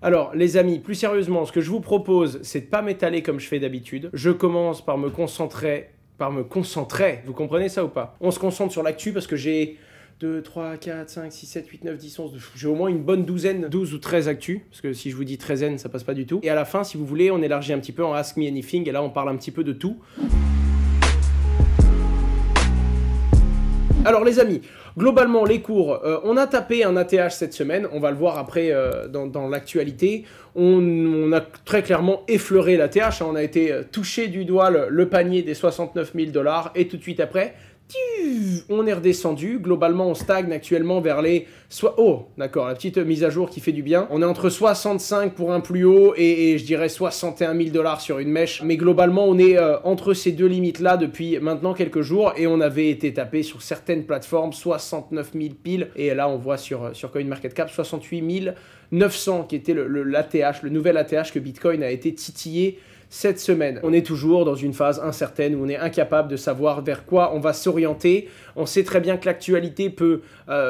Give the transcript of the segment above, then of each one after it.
Alors, les amis, plus sérieusement, ce que je vous propose, c'est de pas m'étaler comme je fais d'habitude. Je commence par me concentrer, vous comprenez ça ou pas? On se concentre sur l'actu parce que j'ai 2, 3, 4, 5, 6, 7, 8, 9, 10, 11, j'ai au moins une bonne douzaine, 12 ou 13 actus, parce que si je vous dis 13, ça passe pas du tout. Et à la fin, si vous voulez, on élargit un petit peu en Ask Me Anything, et là, on parle un petit peu de tout. Alors les amis, globalement les cours, on a tapé un ATH cette semaine, on va le voir après dans l'actualité. On a très clairement effleuré l'ATH, on a été touché du doigt le panier des 69 000 $ et tout de suite après, on est redescendu. Globalement, on stagne actuellement vers les... Oh, d'accord, la petite mise à jour qui fait du bien. On est entre 65 pour un plus haut et je dirais 61 000 $ sur une mèche. Mais globalement, on est entre ces deux limites-là depuis maintenant quelques jours et on avait été tapé sur certaines plateformes 69 000 piles. Et là, on voit sur CoinMarketCap 68 900 qui était l'ATH, le nouvel ATH que Bitcoin a été titillé cette semaine. On est toujours dans une phase incertaine où on est incapable de savoir vers quoi on va s'orienter. On sait très bien que l'actualité peut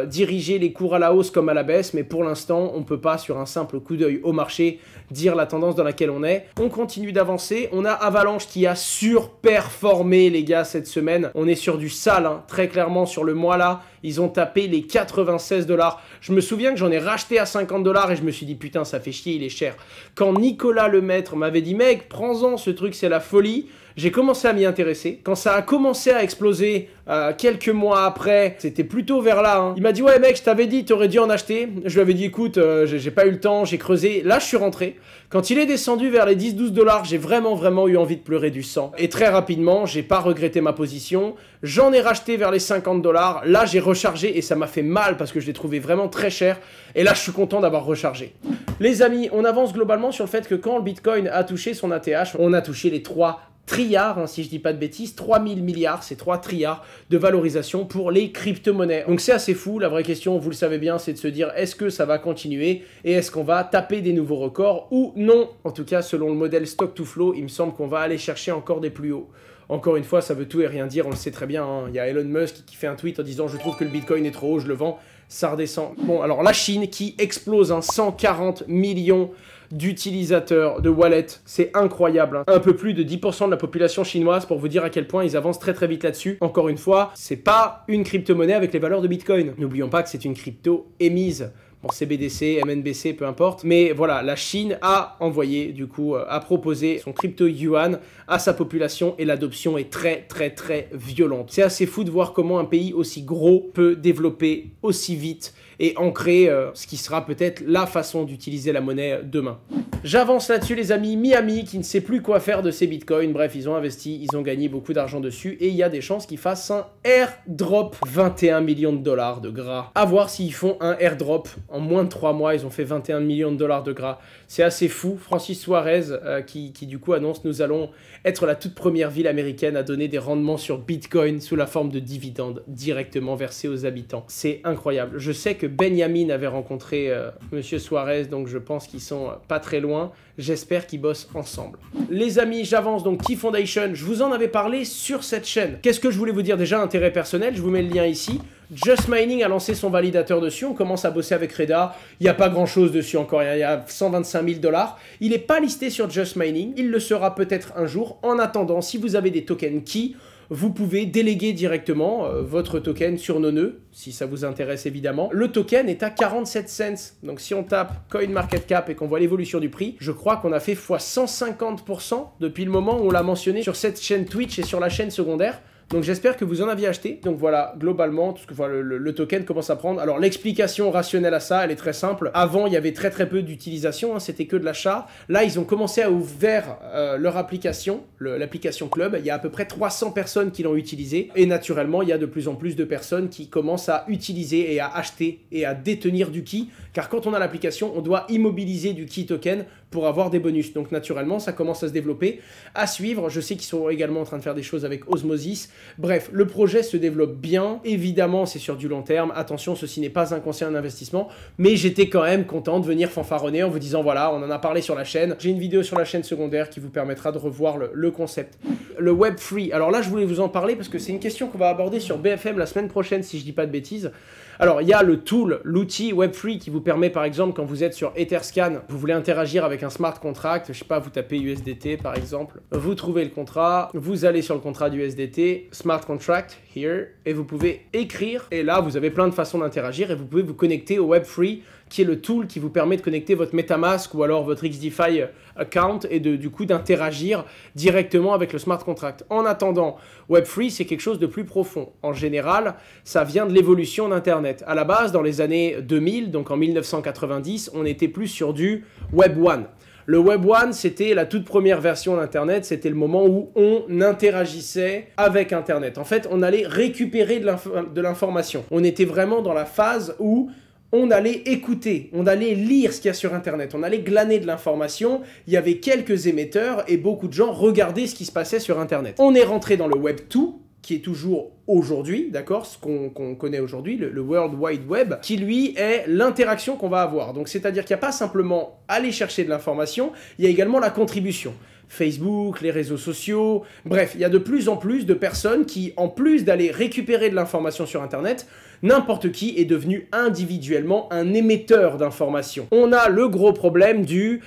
diriger les cours à la hausse comme à la baisse, mais pour l'instant, on ne peut pas, sur un simple coup d'œil au marché, dire la tendance dans laquelle on est. On continue d'avancer. On a Avalanche qui a surperformé, les gars, cette semaine. On est sur du sale, hein, très clairement, sur le mois là. Ils ont tapé les 96 $. Je me souviens que j'en ai racheté à 50 $ et je me suis dit, putain, ça fait chier, il est cher. Quand Nicolas Lemaître m'avait dit, mec, prends-en, ce truc, c'est la folie. J'ai commencé à m'y intéresser. Quand ça a commencé à exploser quelques mois après, c'était plutôt vers là. Hein. Il m'a dit, ouais mec, je t'avais dit, t'aurais dû en acheter. Je lui avais dit, écoute, j'ai pas eu le temps, j'ai creusé. Là, je suis rentré. Quand il est descendu vers les 10-12 $, j'ai vraiment eu envie de pleurer du sang. Et très rapidement, j'ai pas regretté ma position. J'en ai racheté vers les 50 $. Là, j'ai rechargé et ça m'a fait mal parce que je l'ai trouvé vraiment très cher. Et là, je suis content d'avoir rechargé. Les amis, on avance globalement sur le fait que quand le Bitcoin a touché son ATH, on a touché les 3 trilliards, hein, si je dis pas de bêtises, 3000 milliards, c'est 3 trilliards de valorisation pour les crypto-monnaies. Donc c'est assez fou, la vraie question, vous le savez bien, c'est de se dire est-ce que ça va continuer et est-ce qu'on va taper des nouveaux records ou non. En tout cas, selon le modèle stock to flow, il me semble qu'on va aller chercher encore des plus hauts. Encore une fois, ça veut tout et rien dire, on le sait très bien, hein. Il y a Elon Musk qui fait un tweet en disant « Je trouve que le Bitcoin est trop haut, je le vends », ça redescend. Bon, alors la Chine qui explose, hein, 140 millions d'utilisateurs de wallet, c'est incroyable, hein. Un peu plus de 10% de la population chinoise pour vous dire à quel point ils avancent très vite là-dessus. Encore une fois, c'est pas une crypto-monnaie avec les valeurs de Bitcoin. N'oublions pas que c'est une crypto émise. Bon, CBDC, MNBC, peu importe. Mais voilà, la Chine a envoyé, du coup, a proposé son crypto yuan à sa population et l'adoption est très violente. C'est assez fou de voir comment un pays aussi gros peut développer aussi vite et ancrer ce qui sera peut-être la façon d'utiliser la monnaie demain. J'avance là-dessus les amis, Miami qui ne sait plus quoi faire de ses bitcoins, bref ils ont investi, ils ont gagné beaucoup d'argent dessus et il y a des chances qu'ils fassent un airdrop, 21 millions de dollars de gras. À voir s'ils font un airdrop, en moins de 3 mois ils ont fait 21 millions de dollars de gras, c'est assez fou. Francis Suarez qui du coup annonce nous allons être la toute première ville américaine à donner des rendements sur bitcoin sous la forme de dividendes directement versés aux habitants. C'est incroyable, je sais que Benjamin avait rencontré Monsieur Suarez donc je pense qu'ils sont pas très loin. J'espère qu'ils bossent ensemble. Les amis, j'avance donc T-Foundation, je vous en avais parlé sur cette chaîne. Qu'est-ce que je voulais vous dire déjà, intérêt personnel, je vous mets le lien ici. Just Mining a lancé son validateur dessus, on commence à bosser avec Reda, il n'y a pas grand chose dessus encore, il y a 125 000 $. Il n'est pas listé sur Just Mining, il le sera peut-être un jour. En attendant, si vous avez des tokens Key, vous pouvez déléguer directement votre token sur nos nœuds, si ça vous intéresse évidemment. Le token est à 47 cents, donc si on tape CoinMarketCap et qu'on voit l'évolution du prix, je crois qu'on a fait x 150% depuis le moment où on l'a mentionné sur cette chaîne Twitch et sur la chaîne secondaire. Donc j'espère que vous en aviez acheté. Donc voilà, globalement, tout ce que, voilà, le token commence à prendre. Alors l'explication rationnelle à ça, elle est très simple. Avant, il y avait très peu d'utilisation, hein, c'était que de l'achat. Là, ils ont commencé à ouvrir leur application, l'application Club. Il y a à peu près 300 personnes qui l'ont utilisé. Et naturellement, il y a de plus en plus de personnes qui commencent à utiliser et à acheter et à détenir du Key. Car quand on a l'application, on doit immobiliser du Key token pour avoir des bonus. Donc naturellement, ça commence à se développer. À suivre, je sais qu'ils sont également en train de faire des choses avec Osmosis. Bref, le projet se développe bien. Évidemment, c'est sur du long terme. Attention, ceci n'est pas un conseil en investissement. Mais j'étais quand même content de venir fanfaronner en vous disant, voilà, on en a parlé sur la chaîne. J'ai une vidéo sur la chaîne secondaire qui vous permettra de revoir le concept. Le Web3. Alors là, je voulais vous en parler parce que c'est une question qu'on va aborder sur BFM la semaine prochaine, si je dis pas de bêtises. Alors, il y a le tool, l'outil Web3 qui vous permet, par exemple, quand vous êtes sur Etherscan, vous voulez interagir avec un smart contract, je sais pas, vous tapez USDT, par exemple, vous trouvez le contrat, vous allez sur le contrat du USDT, smart contract, here, et vous pouvez écrire, et là, vous avez plein de façons d'interagir, et vous pouvez vous connecter au Web3, qui est le tool qui vous permet de connecter votre MetaMask ou alors votre XDeFi account et du coup d'interagir directement avec le smart contract. En attendant, Web3, c'est quelque chose de plus profond. En général, ça vient de l'évolution d'Internet. À la base, dans les années 2000, donc en 1990, on était plus sur du Web 1. Le Web 1, c'était la toute première version d'Internet, c'était le moment où on interagissait avec Internet. En fait, on allait récupérer de l'information. On était vraiment dans la phase où on allait écouter, on allait lire ce qu'il y a sur Internet, on allait glaner de l'information, il y avait quelques émetteurs et beaucoup de gens regardaient ce qui se passait sur Internet. On est rentré dans le Web 2, qui est toujours aujourd'hui, d'accord, ce qu'on connaît aujourd'hui, le World Wide Web, qui lui est l'interaction qu'on va avoir. Donc c'est-à-dire qu'il n'y a pas simplement aller chercher de l'information, il y a également la contribution. Facebook, les réseaux sociaux, bref, il y a de plus en plus de personnes qui, en plus d'aller récupérer de l'information sur Internet, n'importe qui est devenu individuellement un émetteur d'informations. On a le gros problème de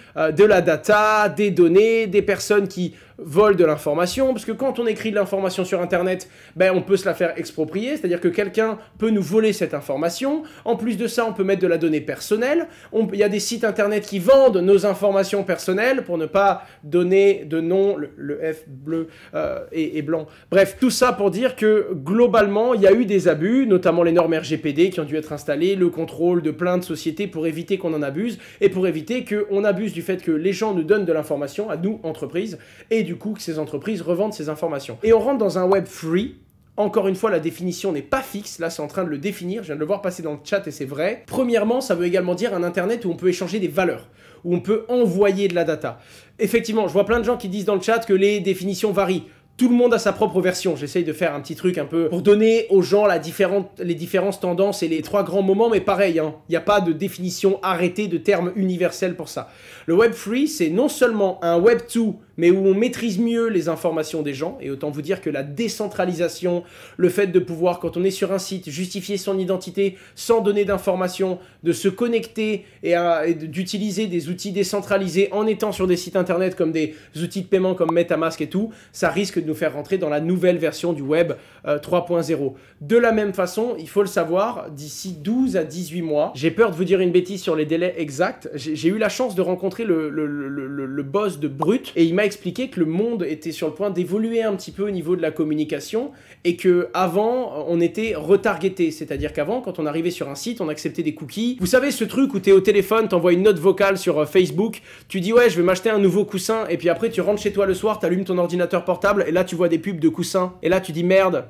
la data, des données, des personnes qui volent de l'information, parce que quand on écrit de l'information sur Internet, ben on peut se la faire exproprier, c'est-à-dire que quelqu'un peut nous voler cette information. En plus de ça, on peut mettre de la donnée personnelle. Il y a des sites Internet qui vendent nos informations personnelles pour ne pas donner de nom, le F bleu et blanc. Bref, tout ça pour dire que globalement, il y a eu des abus, notamment les normes RGPD qui ont dû être installées, le contrôle de plein de sociétés pour éviter qu'on en abuse et pour éviter qu'on abuse du fait que les gens nous donnent de l'information, à nous, entreprises, et du coup que ces entreprises revendent ces informations. Et on rentre dans un web free. Encore une fois, la définition n'est pas fixe. Là, c'est en train de le définir. Je viens de le voir passer dans le chat et c'est vrai. Premièrement, ça veut également dire un Internet où on peut échanger des valeurs, où on peut envoyer de la data. Effectivement, je vois plein de gens qui disent dans le chat que les définitions varient. Tout le monde a sa propre version. J'essaye de faire un petit truc un peu pour donner aux gens les différentes tendances et les trois grands moments, mais pareil, hein, il n'y a pas de définition arrêtée de termes universels pour ça. Le Web 3, c'est non seulement un Web 2, mais où on maîtrise mieux les informations des gens, et autant vous dire que la décentralisation, le fait de pouvoir, quand on est sur un site, justifier son identité sans donner d'informations, de se connecter et d'utiliser des outils décentralisés en étant sur des sites internet comme des outils de paiement comme MetaMask et tout, ça risque de nous faire rentrer dans la nouvelle version du Web 3.0. De la même façon, il faut le savoir, d'ici 12 à 18 mois, j'ai peur de vous dire une bêtise sur les délais exacts, j'ai eu la chance de rencontrer le boss de Brut, et il m'a expliqué que le monde était sur le point d'évoluer un petit peu au niveau de la communication et que avant on était retargeté, c'est-à-dire qu'avant quand on arrivait sur un site on acceptait des cookies. Vous savez ce truc où t'es au téléphone, t'envoies une note vocale sur Facebook, tu dis ouais je vais m'acheter un nouveau coussin et puis après tu rentres chez toi le soir, t'allumes ton ordinateur portable et là tu vois des pubs de coussins et là tu dis merde.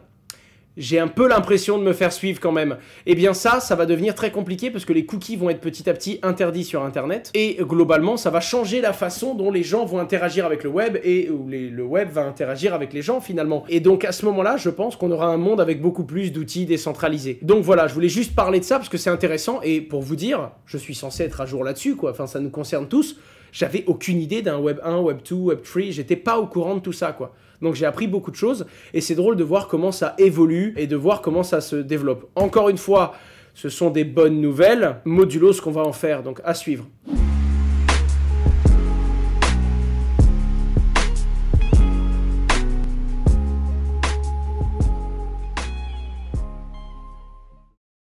J'ai un peu l'impression de me faire suivre quand même. Eh bien ça va devenir très compliqué parce que les cookies vont être petit à petit interdits sur Internet. Et globalement, ça va changer la façon dont les gens vont interagir avec le web et où le web va interagir avec les gens finalement. Et donc à ce moment-là, je pense qu'on aura un monde avec beaucoup plus d'outils décentralisés. Donc voilà, je voulais juste parler de ça parce que c'est intéressant. Et pour vous dire, je suis censé être à jour là-dessus, quoi. Enfin, ça nous concerne tous. J'avais aucune idée d'un Web 1, Web 2, Web 3. J'étais pas au courant de tout ça, quoi. Donc j'ai appris beaucoup de choses et c'est drôle de voir comment ça évolue et de voir comment ça se développe. Encore une fois, ce sont des bonnes nouvelles, modulo ce qu'on va en faire, donc à suivre.